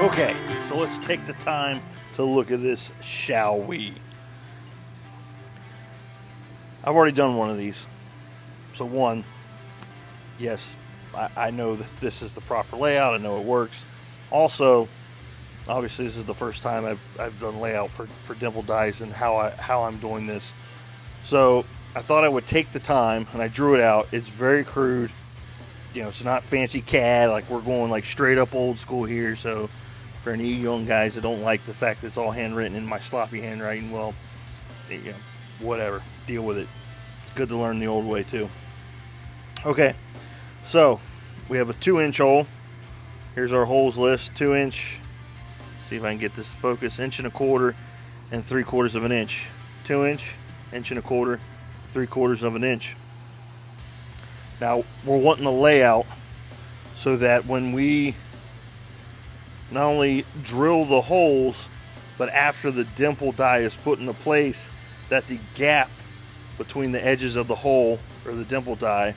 Okay, so let's take the time to look at this, shall we? I've already done one of these. So one, yes, I know that this is the proper layout. I know it works. Also, obviously, this is the first time I've done layout for Dimple dies and how I'm doing this. So I thought I would take the time, and I drew it out. It's very crude. You know, it's not fancy CAD. Like, we're going like straight up old school here. So for any young guys that don't like the fact that it's all handwritten in my sloppy handwriting, well, you know, whatever. Deal with it. It's good to learn the old way too. Okay, so we have a 2-inch hole. Here's our holes list. 2-inch. See if I can get this to focus. 1.25 inches and 3/4 of an inch. 2-inch, 1.25 inches, 3/4 of an inch. Now we're wanting the layout so that when we not only drill the holes, but after the dimple die is put into place, that the gap between the edges of the hole or the dimple die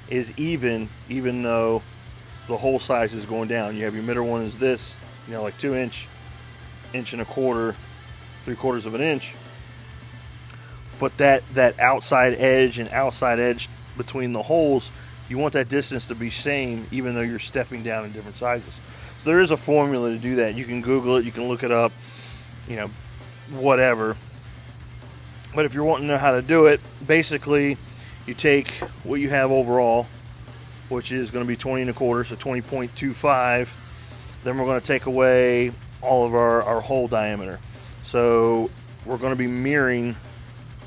is even though the hole size is going down. You have your middle one is this, you know, like 2-inch, 1.25 inches, 3/4 of an inch. But that outside edge and outside edge between the holes, you want that distance to be same even though you're stepping down in different sizes. So there is a formula to do that. You can Google it, you can look it up, you know, whatever. But if you're wanting to know how to do it, basically you take what you have overall, which is going to be 20 1/4, so 20.25. Then we're going to take away all of our hole diameter. So we're going to be mirroring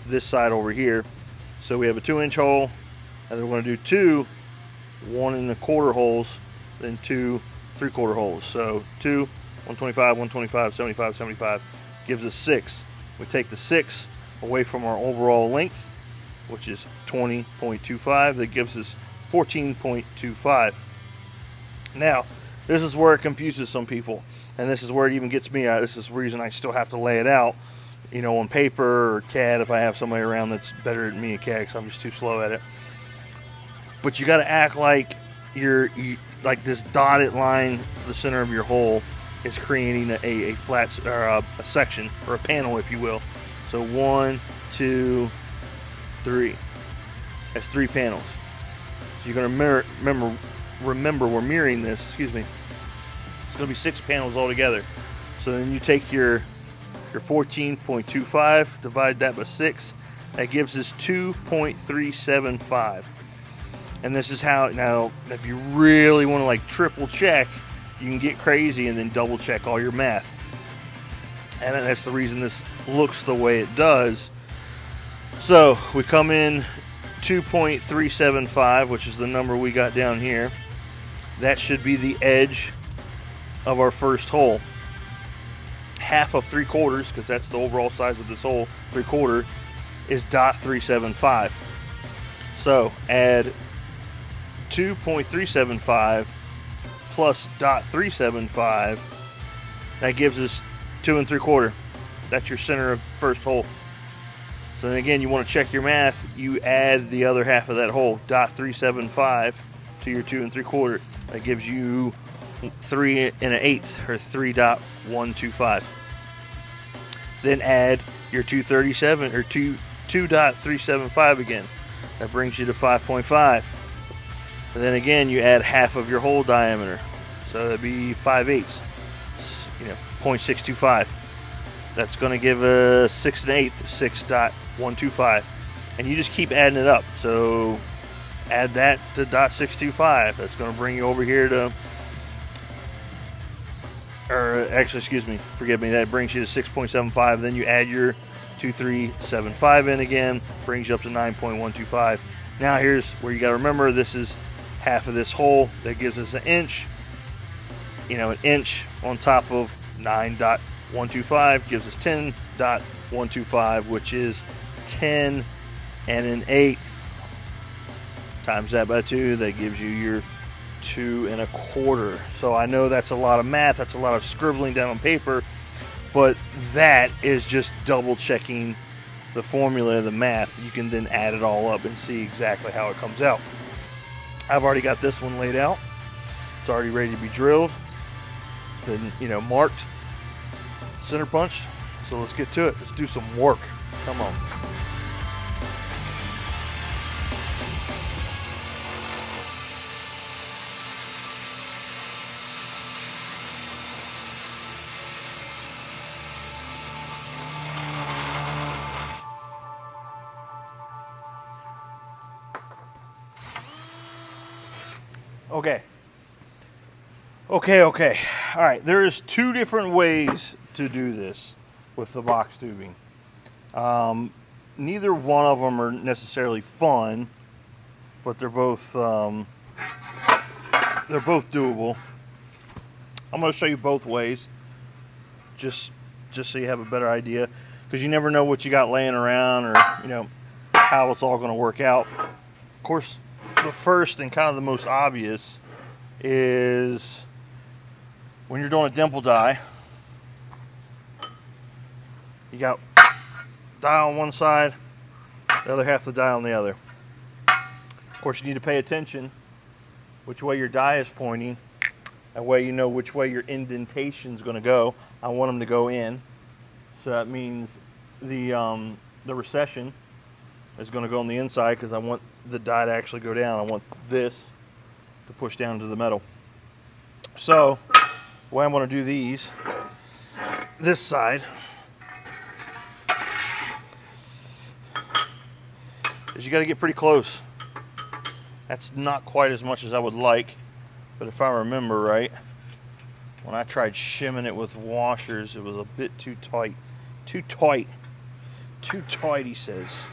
this side over here. So we have a 2-inch hole, and then we're going to do two 1 1/4 holes, then two 3/4 holes. So 2, 125, 125, 75, 75 gives us 6. We take the 6 away from our overall length, which is 20.25. That gives us 14.25. Now, this is where it confuses some people, and this is where it even gets me. This is the reason I still have to lay it out, you know, on paper or CAD if I have somebody around that's better than me at CAD, because I'm just too slow at it. But you got to act like you like this dotted line to the center of your hole is creating a flat or a section or a panel, if you will. So 1, 2, 3. That's 3 panels. So you're going to remember we're mirroring this. Excuse me. It's going to be 6 panels altogether. So then you take your 14.25, divide that by 6. That gives us 2.375. And this is how, now, if you really want to like triple check, you can get crazy and then double check all your math. And that's the reason this looks the way it does. So we come in 2.375, which is the number we got down here. That should be the edge of our first hole. Half of 3/4, because that's the overall size of this hole, 3/4, is .375. So add 2.375 plus .375. That gives us 2 3/4. That's your center of first hole. So then again, you want to check your math. You add the other half of that hole, .375, to your 2 3/4. That gives you 3 1/8, or 3.125. Then add your 237 or 2.375 again. That brings you to 5.5. And then again, you add half of your hole diameter. So that'd be 5/8, you know, 0.625. That's going to give a 6 1/8, 6.125. And you just keep adding it up. So add that to .625. That's going to bring you over here to, or actually, excuse me, forgive me, that brings you to 6.75. Then you add your 2.375 in again, brings you up to 9.125. Now here's where you got to remember, this is half of this hole. That gives us an inch. You know, an inch on top of 9.125 gives us 10.125, which is 10 1/8. Times that by 2, that gives you your 2 1/4. So I know that's a lot of math, that's a lot of scribbling down on paper, but that is just double checking the formula, the math. You can then add it all up and see exactly how it comes out. I've already got this one laid out. It's already ready to be drilled. It's been, you know, marked, center punched. So let's get to it. Let's do some work. Come on. Okay. Okay. All right, there's two different ways to do this with the box tubing. Neither one of them are necessarily fun, but they're both doable. I'm going to show you both ways, just so you have a better idea, because you never know what you got laying around, or you know how it's all going to work out. Of course, the first and kind of the most obvious is when you're doing a dimple die. You got die on one side, the other half of the die on the other. Of course, you need to pay attention which way your die is pointing. That way you know which way your indentation is going to go. I want them to go in, so that means the recession is going to go on the inside, because I want the die to actually go down. I want this to push down to the metal. So the way I'm going to do these, this side, is you got to get pretty close. That's not quite as much as I would like, but if I remember right, when I tried shimming it with washers, it was a bit too tight. Too tight, he says.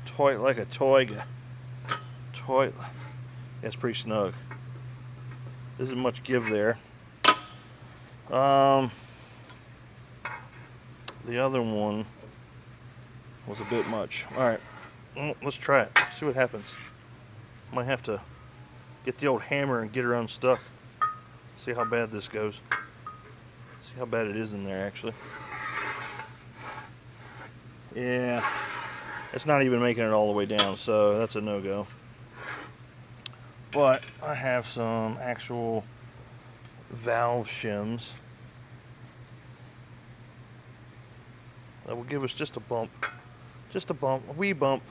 Tight like a toy. Tight. That's pretty snug. There isn't much give there. The other one was a bit much. All right, let's try it. See what happens. Might have to get the old hammer and get her unstuck. See how bad this goes. See how bad it is in there, actually. Yeah, it's not even making it all the way down, so that's a no-go. But I have some actual valve shims that will give us just a bump. Just a bump, a wee bump.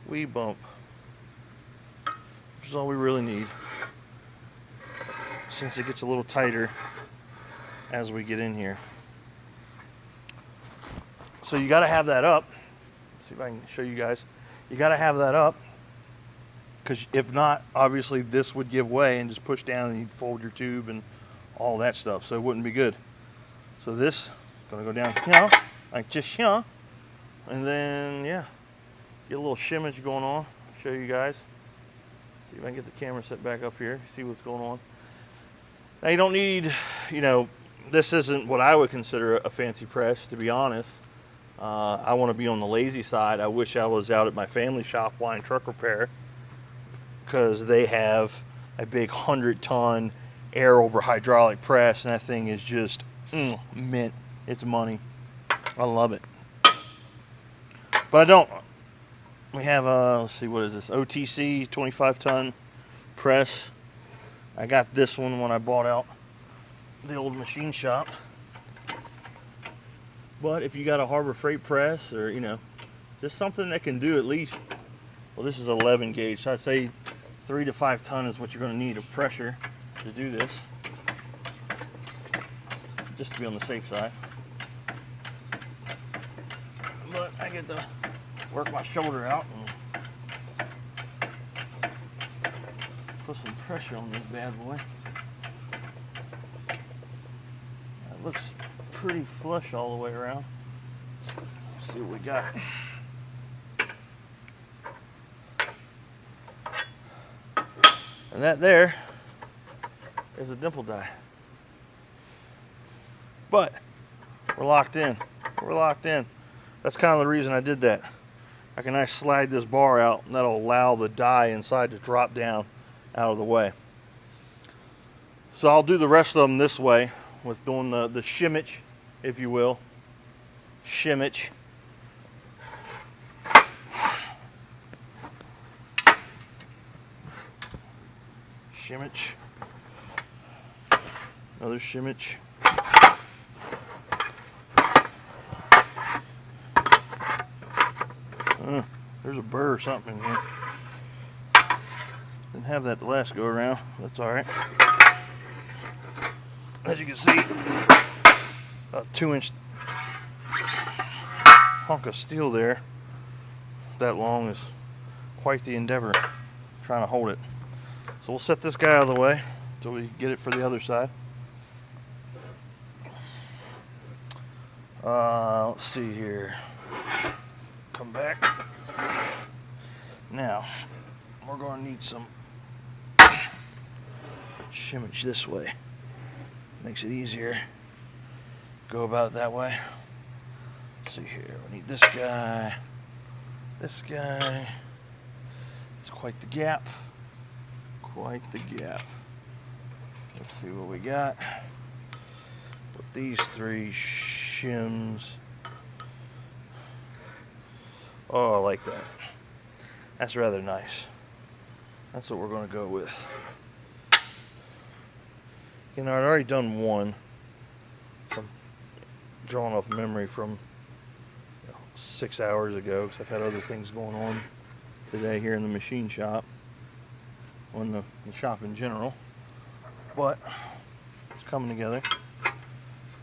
Wee bump. Which is all we really need, since it gets a little tighter as we get in here. So you got to have that up. Let's see if I can show you guys. You got to have that up, because if not, obviously this would give way and just push down, and you'd fold your tube and all that stuff, so it wouldn't be good. So this is going to go down here, like just here, and then yeah, get a little shimmage going on. I'll show you guys. See if I can get the camera set back up here, see what's going on. Now you don't need, you know, this isn't what I would consider a fancy press, to be honest. I want to be on the lazy side. I wish I was out at my family shop, Wine Truck Repair, because they have a big 100-ton air over hydraulic press, and that thing is just mint. It's money. I love it. But I don't. We have let's see, what is this? OTC 25-ton press. I got this one when I bought out the old machine shop. But if you got a Harbor Freight press, or you know, just something that can do at least, well, this is 11 gauge, so I'd say 3 to 5 ton is what you're going to need of pressure to do this, just to be on the safe side. But I get to work my shoulder out and put some pressure on this bad boy. That looks pretty flush all the way around. Let's see what we got. And that there is a dimple die. But we're locked in. We're locked in. That's kind of the reason I did that. I can nice slide this bar out, and that'll allow the die inside to drop down out of the way. So I'll do the rest of them this way, with doing the shimmage, if you will. Shimmage. Shimmage. Another shimmage. There's a burr or something in here. Didn't have that the last go around. That's alright. As you can see, about a 2-inch hunk of steel there. That long is quite the endeavor trying to hold it. So we'll set this guy out of the way until we get it for the other side. Let's see here. Come back. Now, we're going to need some shimmage this way. Makes it easier. Go about it that way. Let's see here. We need this guy. This guy. It's quite the gap. Quite the gap. Let's see what we got. With these 3 shims. Oh, I like that. That's rather nice. That's what we're going to go with. You know, I'd already done one. I'm drawing off memory from 6 hours ago because I've had other things going on today here in the machine shop, or in the shop in general. But it's coming together.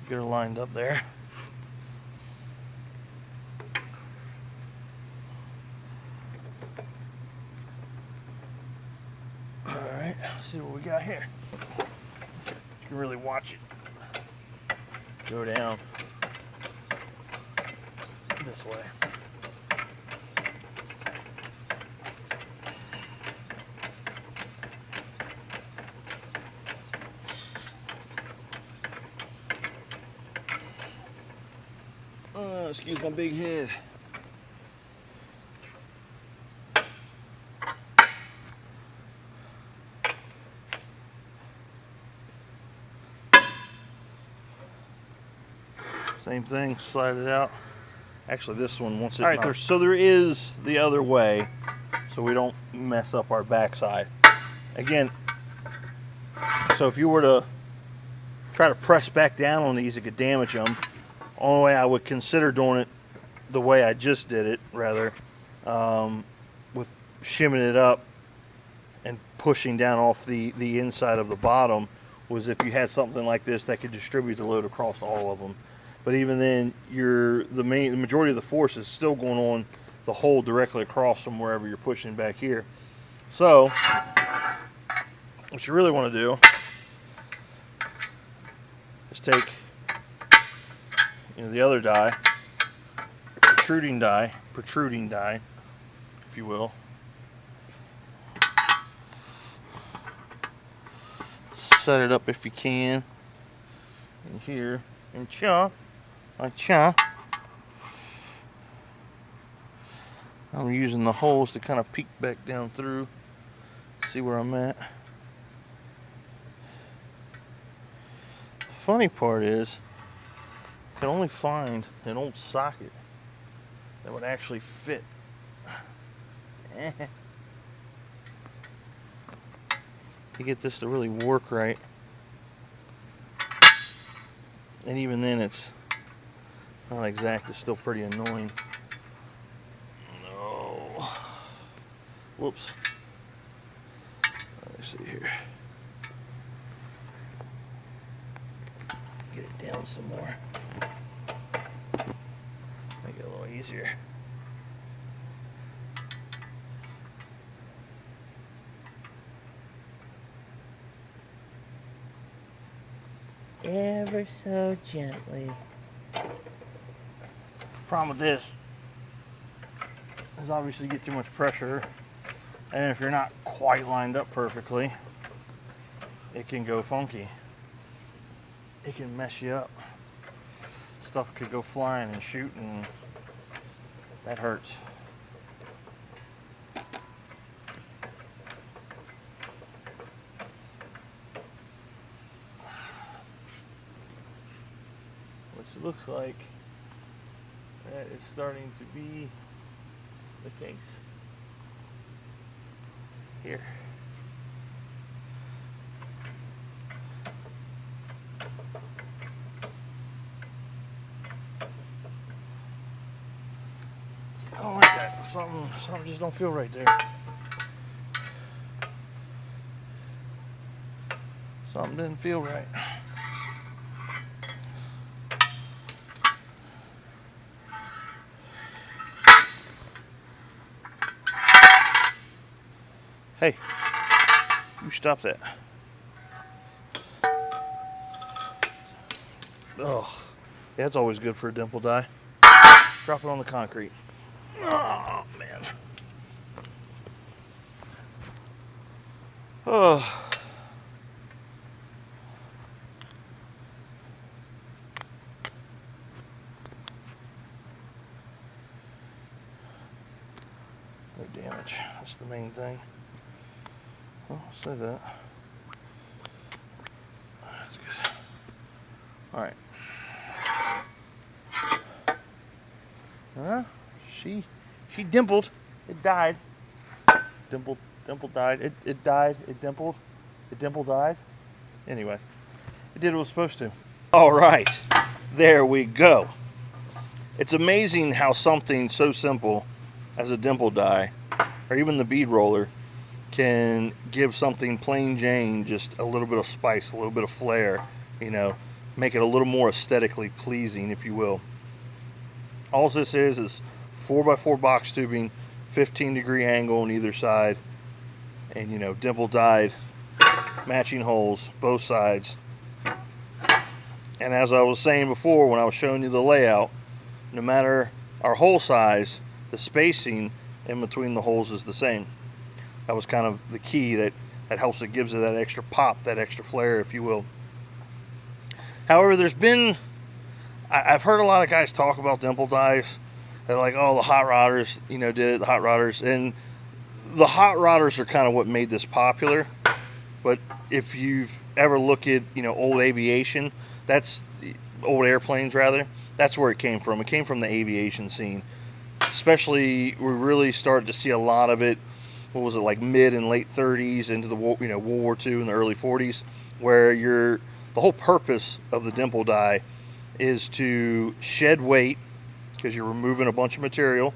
Get her lined up there. Alright, let's see what we got here. You can really watch it go down this way. Excuse my big head. Same thing, slide it out. Actually, this one, once it... All right, so there is the other way, so we don't mess up our backside. Again, so if you were to try to press back down on these, it could damage them. Only way I would consider doing it the way I just did it, rather, with shimming it up and pushing down off the inside of the bottom, was if you had something like this that could distribute the load across all of them. But even then, the majority of the force is still going on the hole directly across from wherever you're pushing back here. So, what you really want to do is take the other die, protruding die, if you will. Set it up if you can in here and I'm using the holes to kind of peek back down through, see where I'm at. The funny part is, I can only find an old socket that would actually fit. To get this to really work right. And even then it's not exact, it's still pretty annoying. No. Whoops. Let me see here. Get it down some more. Make it a little easier. Ever so gently. Problem with this is obviously you get too much pressure, and if you're not quite lined up perfectly, it can go funky. It can mess you up. Stuff could go flying and shoot, and that hurts. Which looks like that is starting to be the case here. Something just don't feel right there. Something didn't feel right. Hey, you stop that. Oh, yeah, it's always good for a dimple die. Drop it on the concrete. Oh, man. Oh. No damage. That's the main thing. Well, I'll say that. That's good. All right. She dimpled. It died. Dimple died. It died. It dimpled. It dimple died. Anyway, it did what it was supposed to. All right. There we go. It's amazing how something so simple as a dimple die, or even the bead roller, can give something plain Jane just a little bit of spice, a little bit of flair, you know, make it a little more aesthetically pleasing, if you will. All this is 4x4 box tubing, 15-degree angle on either side, and, you know, dimple dyed, matching holes, both sides. And as I was saying before when I was showing you the layout, no matter our hole size, the spacing in between the holes is the same. That was kind of the key that helps, it gives it that extra pop, that extra flair, if you will. However, I've heard a lot of guys talk about dimple dies. They're like, oh, the hot rodders, you know, did it, the hot rodders. And the hot rodders are kind of what made this popular. But if you've ever looked at, you know, old aviation, that's old airplanes rather, that's where it came from. It came from the aviation scene. Especially, we really started to see a lot of it, what was it, like mid and late 30s into the, you know, World War II and the early 40s, where the whole purpose of the dimple die is to shed weight, because you're removing a bunch of material.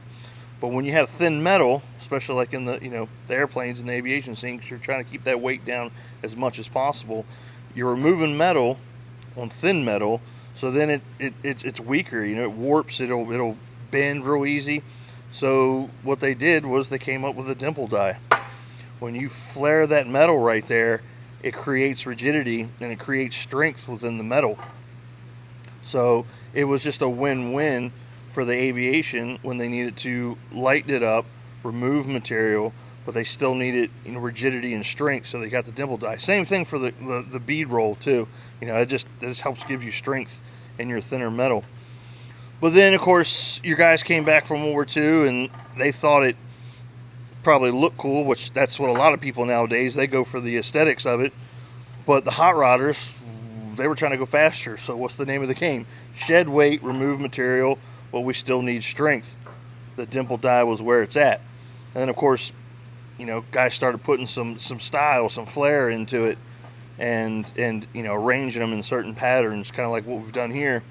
But when you have thin metal, especially like in the, you know, the airplanes and the aviation scene, because you're trying to keep that weight down as much as possible, you're removing metal on thin metal, so then it's weaker, you know, it warps, it'll bend real easy. So what they did was they came up with a dimple die. When you flare that metal right there, it creates rigidity and it creates strength within the metal. So it was just a win-win for the aviation when they needed to lighten it up, remove material, but they still needed, you know, rigidity and strength, so they got the dimple die. Same thing for the bead roll too. You know, it just helps give you strength in your thinner metal. But then, of course, your guys came back from World War II and they thought it probably looked cool, which that's what a lot of people nowadays, they go for the aesthetics of it. But the hot rodders, they were trying to go faster. So what's the name of the game? Shed weight, remove material, but we still need strength. The dimple die was where it's at. And then, of course, you know, guys started putting some style, some flair into it, and you know, arranging them in certain patterns, kind of like what we've done here,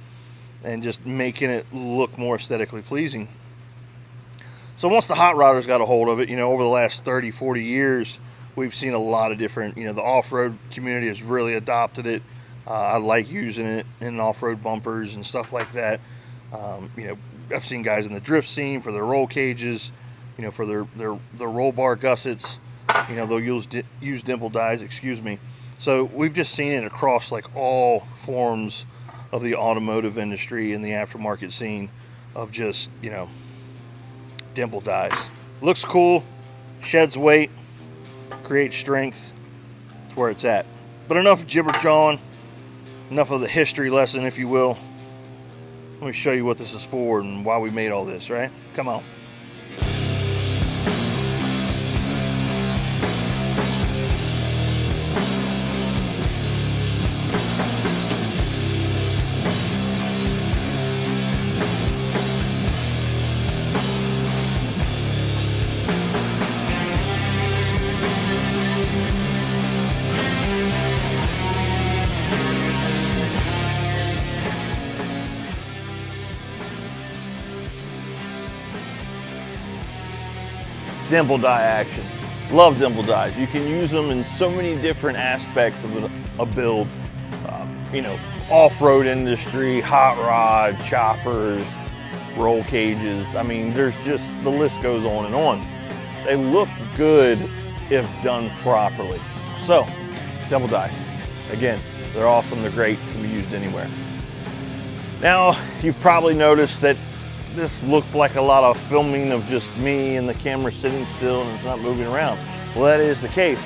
and just making it look more aesthetically pleasing. So once the hot rodders got a hold of it, you know, over the last 30, 40 years, we've seen a lot of different, you know, the off-road community has really adopted it. I like using it in off-road bumpers and stuff like that. You know, I've seen guys in the drift scene for their roll cages, you know, for their roll bar gussets, you know, they'll use dimple dies, excuse me. So we've just seen it across like all forms of the automotive industry and the aftermarket scene of just, you know, dimple dies. Looks cool, sheds weight, creates strength. That's where it's at. But enough jibber jawing, enough of the history lesson, if you will. Let me show you what this is for and why we made all this, right? Come on. Dimple die action. Love dimple dies. You can use them in so many different aspects of a build. You know, off-road industry, hot rod, choppers, roll cages. I mean, there's just, the list goes on and on. They look good if done properly. So, dimple dies. Again, they're awesome, they're great, can be used anywhere. Now, you've probably noticed that this looked like a lot of filming of just me and the camera sitting still and it's not moving around. Well, that is the case.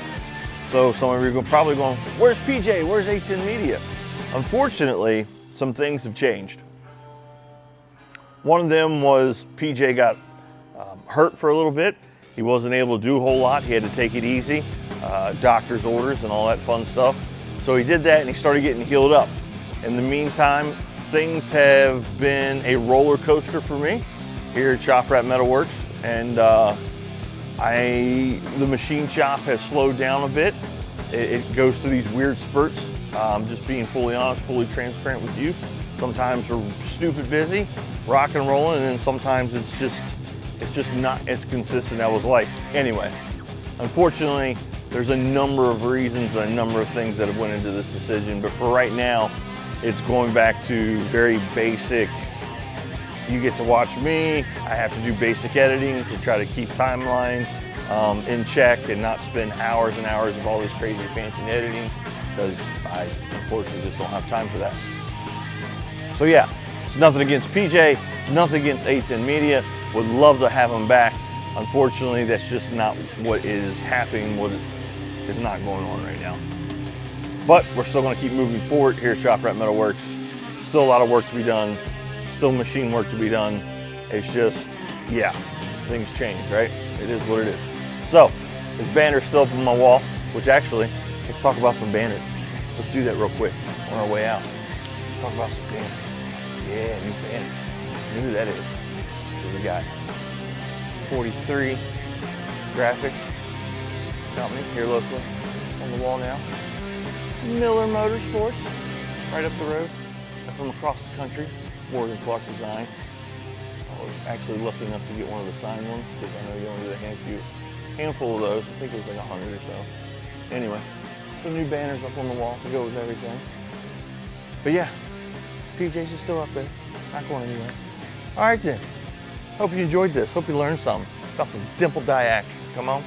So some of you are probably going, where's PJ? Where's A10 Media? Unfortunately, some things have changed. One of them was PJ got hurt for a little bit. He wasn't able to do a whole lot. He had to take it easy, doctor's orders and all that fun stuff. So he did that and he started getting healed up. In the meantime, things have been a roller coaster for me here at Shop Rat Metalworks, and the machine shop has slowed down a bit. It goes through these weird spurts. Just being fully honest, fully transparent with you. Sometimes we're stupid busy, rock and rolling, and then sometimes it's just not as consistent as I was like. Anyway, unfortunately, there's a number of reasons and a number of things that have went into this decision, but for right now, it's going back to very basic. You get to watch me. I have to do basic editing to try to keep timeline in check and not spend hours and hours of all this crazy fancy editing, because I unfortunately just don't have time for that. So yeah, it's nothing against PJ, it's nothing against A10 Media. Would love to have them back. Unfortunately, that's just not what is happening, what is not going on right now. But we're still going to keep moving forward here at Shop Rat Metalworks. Still a lot of work to be done, still machine work to be done. It's just, yeah, things change, right? It is what it is. So, this banner's still up on my wall, which actually, let's talk about some banners. Let's do that real quick on our way out. Let's talk about some banners. Yeah, new banners. You know who that is. So we got 43 Graphics Company here locally on the wall now. Miller Motorsports, right up the road, from across the country, Morgan Clark Design. I was actually lucky enough to get one of the signed ones, because I know you only did a handful of those. I think it was like 100 or so. Anyway, some new banners up on the wall to go with everything. But yeah, PJ's is still up there, not going anywhere. All right then, hope you enjoyed this. Hope you learned something about some dimple die action. Come on.